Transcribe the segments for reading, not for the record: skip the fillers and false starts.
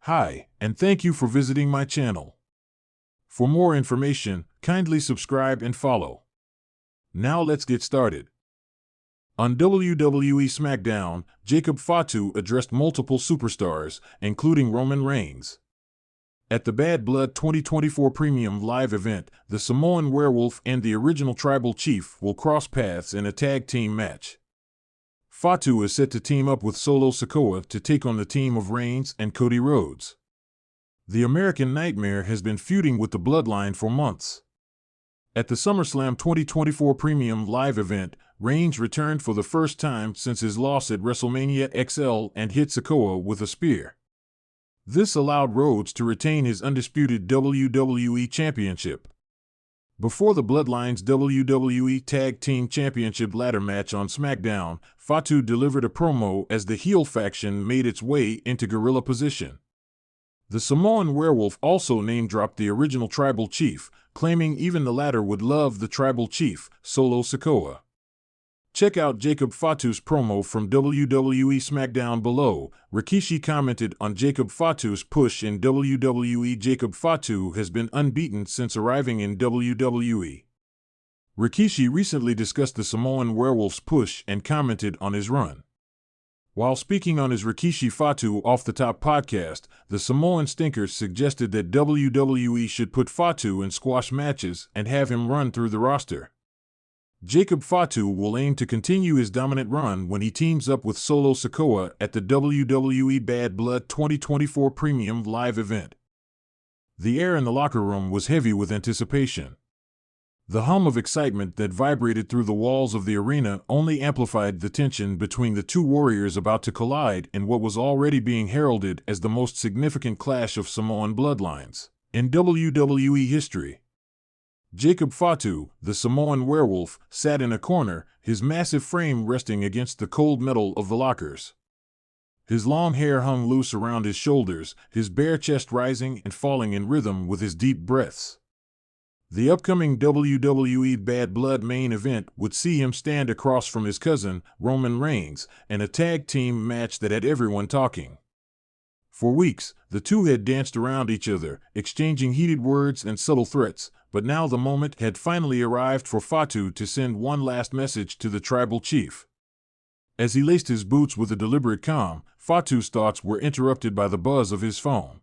Hi, and thank you for visiting my channel. For more information, kindly subscribe and follow. Now let's get started. On WWE SmackDown, Jacob Fatu addressed multiple superstars, including Roman Reigns. At the Bad Blood 2024 Premium Live event, the Samoan Werewolf and the original Tribal Chief will cross paths in a tag team match. Fatu is set to team up with Solo Sikoa to take on the team of Reigns and Cody Rhodes. The American Nightmare has been feuding with the Bloodline for months. At the SummerSlam 2024 Premium Live event, Reigns returned for the first time since his loss at WrestleMania XL and hit Sikoa with a spear. This allowed Rhodes to retain his undisputed WWE Championship. Before the Bloodline's WWE Tag Team Championship ladder match on SmackDown, Fatu delivered a promo as the heel faction made its way into guerrilla position. The Samoan Werewolf also name-dropped the original Tribal Chief, claiming even the latter would love the Tribal Chief, Solo Sikoa. Check out Jacob Fatu's promo from WWE SmackDown below. Rikishi commented on Jacob Fatu's push in WWE. Jacob Fatu has been unbeaten since arriving in WWE. Rikishi recently discussed the Samoan Werewolf's push and commented on his run. While speaking on his Rikishi Fatu Off the Top podcast, the Samoan Stinkers suggested that WWE should put Fatu in squash matches and have him run through the roster. Jacob Fatu will aim to continue his dominant run when he teams up with Solo Sikoa at the WWE Bad Blood 2024 Premium Live event. The air in the locker room was heavy with anticipation. The hum of excitement that vibrated through the walls of the arena only amplified the tension between the two warriors about to collide in what was already being heralded as the most significant clash of Samoan bloodlines in WWE history. Jacob Fatu, the Samoan Werewolf, sat in a corner, his massive frame resting against the cold metal of the lockers. His long hair hung loose around his shoulders, his bare chest rising and falling in rhythm with his deep breaths. The upcoming WWE Bad Blood main event would see him stand across from his cousin, Roman Reigns, in a tag team match that had everyone talking. For weeks, the two had danced around each other, exchanging heated words and subtle threats, but now the moment had finally arrived for Fatu to send one last message to the Tribal Chief. As he laced his boots with a deliberate calm, Fatu's thoughts were interrupted by the buzz of his phone.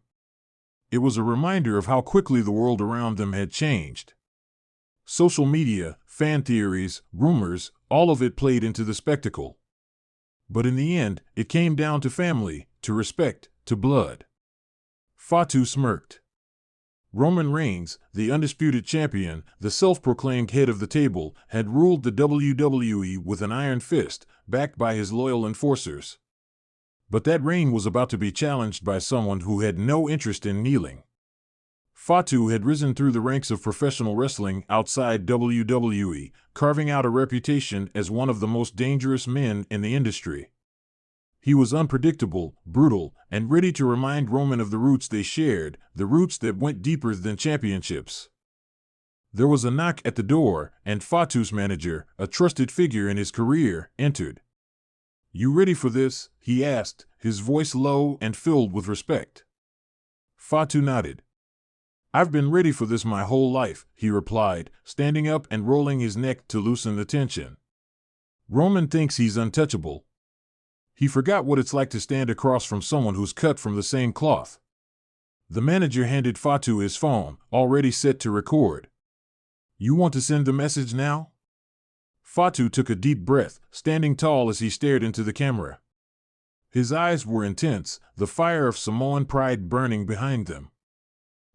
It was a reminder of how quickly the world around them had changed. Social media, fan theories, rumors, all of it played into the spectacle. But in the end, it came down to family, to respect, to blood. Fatu smirked. Roman Reigns, the undisputed champion, the self-proclaimed head of the table, had ruled the WWE with an iron fist, backed by his loyal enforcers. But that reign was about to be challenged by someone who had no interest in kneeling. Fatu had risen through the ranks of professional wrestling outside WWE, carving out a reputation as one of the most dangerous men in the industry. He was unpredictable, brutal, and ready to remind Roman of the roots they shared, the roots that went deeper than championships. There was a knock at the door, and Fatu's manager, a trusted figure in his career, entered. "You ready for this?" he asked, his voice low and filled with respect. Fatu nodded. "I've been ready for this my whole life," he replied, standing up and rolling his neck to loosen the tension. "Roman thinks he's untouchable. He forgot what it's like to stand across from someone who's cut from the same cloth." The manager handed Fatu his phone, already set to record. "You want to send the message now?" Fatu took a deep breath, standing tall as he stared into the camera. His eyes were intense, the fire of Samoan pride burning behind them.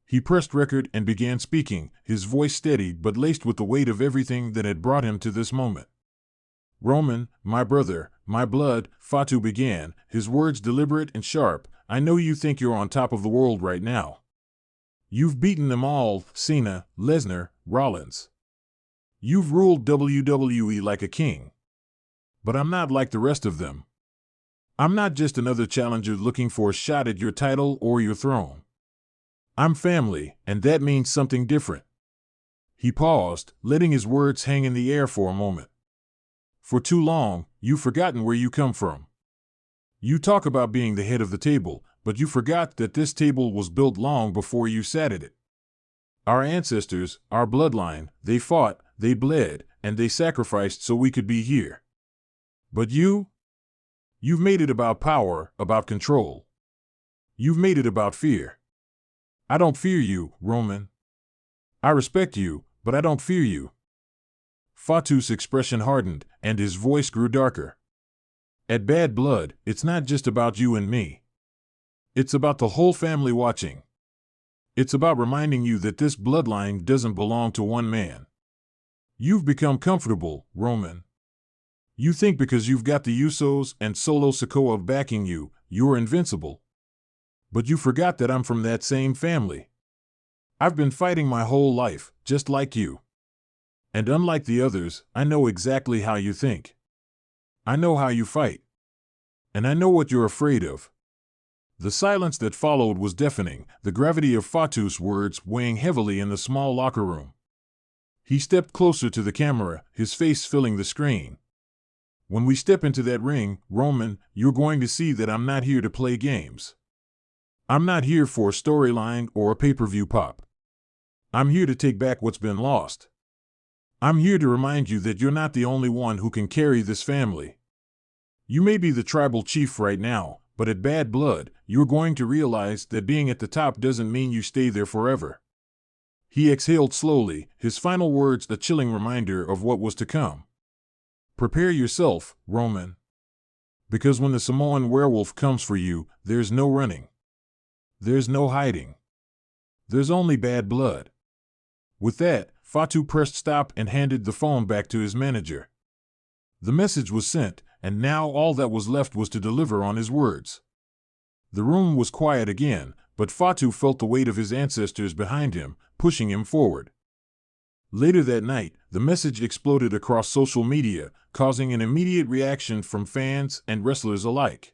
He pressed record and began speaking, his voice steady but laced with the weight of everything that had brought him to this moment. "Roman, my brother, my blood," Fatu began, his words deliberate and sharp, "I know you think you're on top of the world right now. You've beaten them all, Cena, Lesnar, Rollins. You've ruled WWE like a king. But I'm not like the rest of them. I'm not just another challenger looking for a shot at your title or your throne. I'm family, and that means something different." He paused, letting his words hang in the air for a moment. "For too long, you've forgotten where you come from. You talk about being the head of the table, But you forgot that this table was built long before you sat at it. Our ancestors, our bloodline, they fought, they bled, and they sacrificed so we could be here. But you've made it about power, about control. You've made it about fear. I don't fear you, Roman. I respect you, but I don't fear you. Fatu's expression hardened, and his voice grew darker. At Bad Blood, it's not just about you and me. It's about the whole family watching. It's about reminding you that this bloodline doesn't belong to one man. You've become comfortable, Roman. You think because you've got the Usos and Solo Sikoa backing you, you're invincible. But you forgot that I'm from that same family. I've been fighting my whole life, just like you. And unlike the others, I know exactly how you think. I know how you fight. And I know what you're afraid of. The silence that followed was deafening, the gravity of Fatu's words weighing heavily in the small locker room. He stepped closer to the camera, his face filling the screen. When we step into that ring, Roman, you're going to see that I'm not here to play games. I'm not here for a storyline or a pay-per-view pop. I'm here to take back what's been lost. I'm here to remind you that you're not the only one who can carry this family. You may be the tribal chief right now, but at Bad Blood, you're going to realize that being at the top doesn't mean you stay there forever. He exhaled slowly, his final words a chilling reminder of what was to come. Prepare yourself, Roman. Because when the Samoan werewolf comes for you, there's no running. There's no hiding. There's only bad blood. With that, Fatu pressed stop and handed the phone back to his manager. The message was sent, and now all that was left was to deliver on his words. The room was quiet again, but Fatu felt the weight of his ancestors behind him, pushing him forward. Later that night, the message exploded across social media, causing an immediate reaction from fans and wrestlers alike.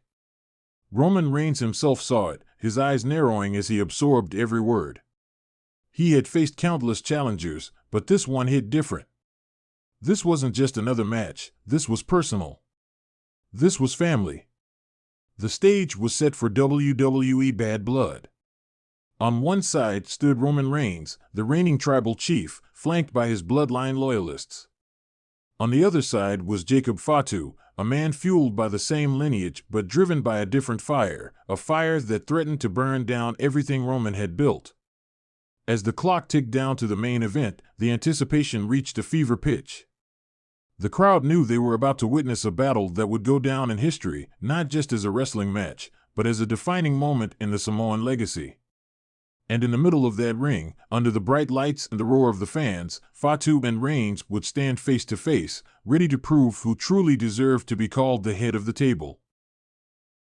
Roman Reigns himself saw it, his eyes narrowing as he absorbed every word. He had faced countless challengers, but this one hit different. This wasn't just another match, this was personal. This was family. The stage was set for WWE Bad Blood. On one side stood Roman Reigns, the reigning tribal chief, flanked by his bloodline loyalists. On the other side was Jacob Fatu, a man fueled by the same lineage but driven by a different fire, a fire that threatened to burn down everything Roman had built. As the clock ticked down to the main event, the anticipation reached a fever pitch. The crowd knew they were about to witness a battle that would go down in history, not just as a wrestling match, but as a defining moment in the Samoan legacy. And in the middle of that ring, under the bright lights and the roar of the fans, Fatu and Reigns would stand face to face, ready to prove who truly deserved to be called the head of the table.